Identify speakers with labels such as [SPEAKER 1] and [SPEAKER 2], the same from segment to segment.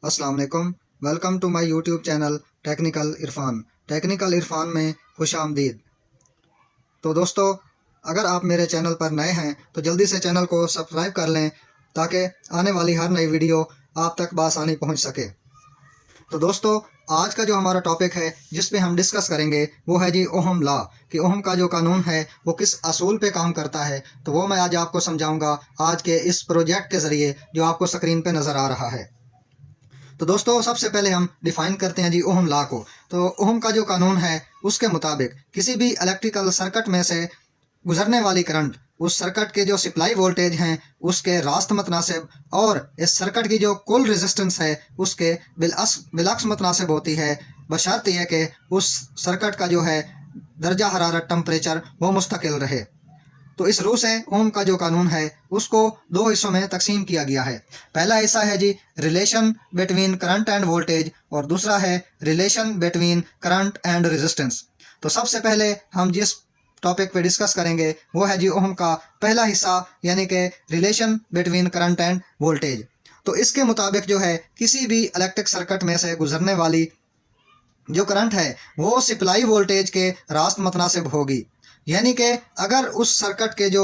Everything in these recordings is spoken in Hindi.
[SPEAKER 1] अस्सलाम वालेकुम। Welcome to my YouTube channel technical Irfan में खुश आमदीद। तो दोस्तों, अगर आप मेरे चैनल पर नए हैं तो जल्दी से चैनल को सब्सक्राइब कर लें ताकि आने वाली हर नई वीडियो आप तक बआसानी पहुंच सके। तो दोस्तों, आज का जो हमारा टॉपिक है जिस पे हम डिस्कस करेंगे वो है जी ओहम लॉ, कि ओहम का जो कानून है वो किस असूल पे काम करता है। तो वो मैं आज आपको समझाऊंगा आज के इस प्रोजेक्ट के ज़रिए जो आपको स्क्रीन पे नज़र आ रहा है। तो दोस्तों, सबसे पहले हम डिफाइन करते हैं जी ओहम लॉ को। तो ओहम का जो कानून है उसके मुताबिक किसी भी इलेक्ट्रिकल सर्किट में से गुजरने वाली करंट उस सर्किट के जो सप्लाई वोल्टेज हैं उसके रास्त मतनासिब और इस सर्किट की जो कुल रेजिस्टेंस है उसके बिलअक्स मतनासिब होती है, बशर्त यह कि उस सर्किट का जो है दर्जा हरारत टेम्परेचर वो मुस्तकिल रहे। तो इस रूह से ओम का जो कानून है उसको दो हिस्सों में तकसीम किया गया है। पहला हिस्सा है जी relation between current and voltage और दूसरा है relation between current and resistance. तो सबसे पहले हम जिस टॉपिक पे डिस्कस करेंगे वो है जी ओम का पहला हिस्सा, यानी कि relation between current and voltage. तो इसके मुताबिक जो है किसी भी इलेक्ट्रिक सर्किट में से गुजरने वाली जो करंट है वो सप्लाई वोल्टेज के रास्त मतनासिब होगी, यानी कि अगर उस सर्किट के जो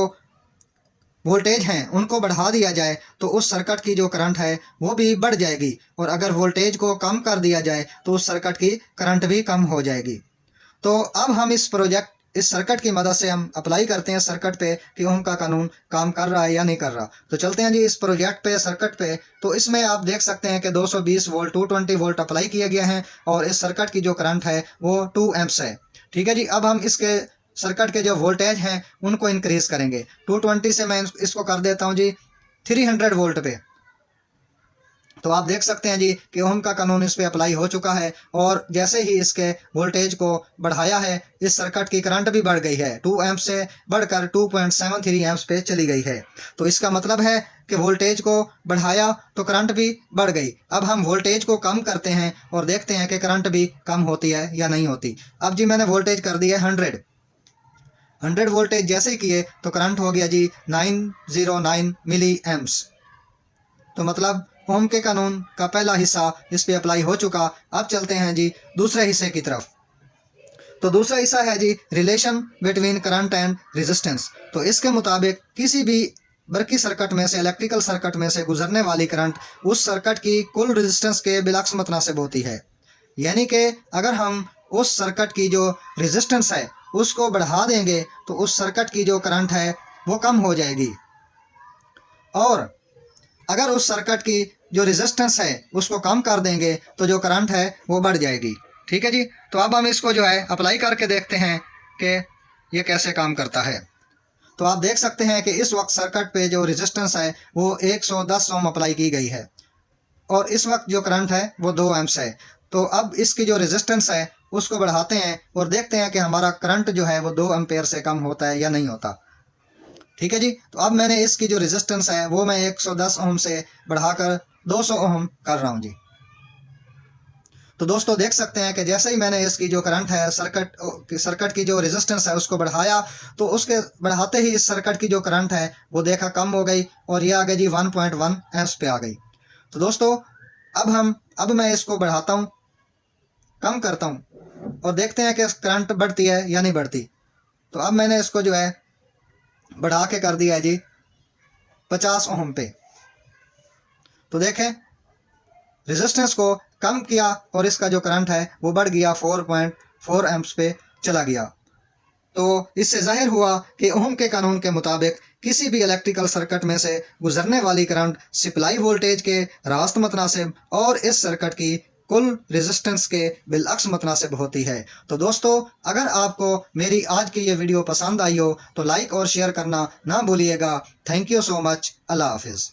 [SPEAKER 1] वोल्टेज हैं उनको बढ़ा दिया जाए तो उस सर्किट की जो करंट है वो भी बढ़ जाएगी, और अगर वोल्टेज को कम कर दिया जाए तो उस सर्किट की करंट भी कम हो जाएगी। तो अब हम इस सर्किट की मदद से हम अप्लाई करते हैं सर्किट पे कि ओम का कानून काम कर रहा है या नहीं कर रहा। तो चलते हैं जी इस प्रोजेक्ट पे, सर्किट पे। तो इसमें आप देख सकते हैं कि 220 वोल्ट 220 वोल्ट अप्लाई किए गए हैं और इस सर्किट की जो करंट है वो 2 एम्प्स है। ठीक है जी, अब हम इसके सर्किट के जो वोल्टेज हैं उनको इंक्रीज करेंगे। 220 से मैं इसको कर देता हूँ जी 300 वोल्ट पे। तो आप देख सकते हैं जी कि ओम का कानून इस पे अप्लाई हो चुका है, और जैसे ही इसके वोल्टेज को बढ़ाया है इस सर्किट की करंट भी बढ़ गई है, 2 एम्प से बढ़कर 2.73 एम्प्स पे चली गई है। तो इसका मतलब है कि वोल्टेज को बढ़ाया तो करंट भी बढ़ गई। अब हम वोल्टेज को कम करते हैं और देखते हैं कि करंट भी कम होती है या नहीं होती। अब जी मैंने वोल्टेज कर दिया 100 वोल्टेज जैसे किए तो करंट हो गया जी 909 मिली एम्प्स। तो मतलब ओम के कानून का पहला हिस्सा इस पे अप्लाई हो चुका। अब चलते हैं जी दूसरे हिस्से की तरफ। तो दूसरा हिस्सा है जी relation between current and resistance. तो इसके मुताबिक किसी भी बरकी सर्किट में से, इलेक्ट्रिकल सर्किट में से गुजरने वाली करंट उस सर्किट की कुल रेजिस्टेंस के बिलअक्स मतनासिब होती है, यानी कि अगर हम उस सर्किट की जो रेजिस्टेंस है उसको बढ़ा देंगे तो उस सर्किट की जो करंट है वो कम हो जाएगी, और अगर उस सर्किट की जो रेजिस्टेंस है उसको कम कर देंगे तो जो करंट है वो बढ़ जाएगी। ठीक है जी, तो अब हम इसको जो है अप्लाई करके देखते हैं कि ये कैसे काम करता है। तो आप देख सकते हैं कि इस वक्त सर्किट पे जो रेजिस्टेंस है वो 110 ओम अप्लाई की गई है, और इस वक्त जो करंट है वो 2 एम्प्स है। तो अब इसकी जो रेजिस्टेंस है उसको बढ़ाते हैं और देखते हैं कि हमारा करंट जो है वो 2 एम्पेयर से कम होता है या नहीं होता। ठीक है जी, तो अब मैंने इसकी जो रेजिस्टेंस है वो मैं 110 ओम से बढ़ाकर 200 ओम कर रहा हूँ जी। तो दोस्तों देख सकते हैं कि जैसे ही मैंने इसकी जो करंट है सर्किट की जो रेजिस्टेंस है उसको बढ़ाया तो उसके बढ़ाते ही इस सर्किट की जो करंट है वो देखा कम हो गई, और ये आ गई जी 1.1 एम्प्स पे आ गई। तो दोस्तों अब मैं इसको बढ़ाता हूँ, कम करता हूँ, और देखते हैं कि करंट बढ़ती है या नहीं बढ़ती। तो अब मैंने इसको जो है बढ़ा के कर दिया है जी 50 ओम पे। तो देखें रेजिस्टेंस को कम किया और इसका जो करंट है वो बढ़ गया 4.4 एम्प्स पे चला गया। तो इससे जाहिर हुआ कि ओम के कानून के मुताबिक किसी भी इलेक्ट्रिकल सर्किट में से गुजरने वाली करंट सप्लाई वोल्टेज के रास्त मतनासिब और इस सर्किट की कुल रेजिस्टेंस के बिलअक्स मतनासिब होती है। तो दोस्तों, अगर आपको मेरी आज की ये वीडियो पसंद आई हो तो लाइक और शेयर करना ना भूलिएगा। Thank you so much. अल्लाह हाफिज़।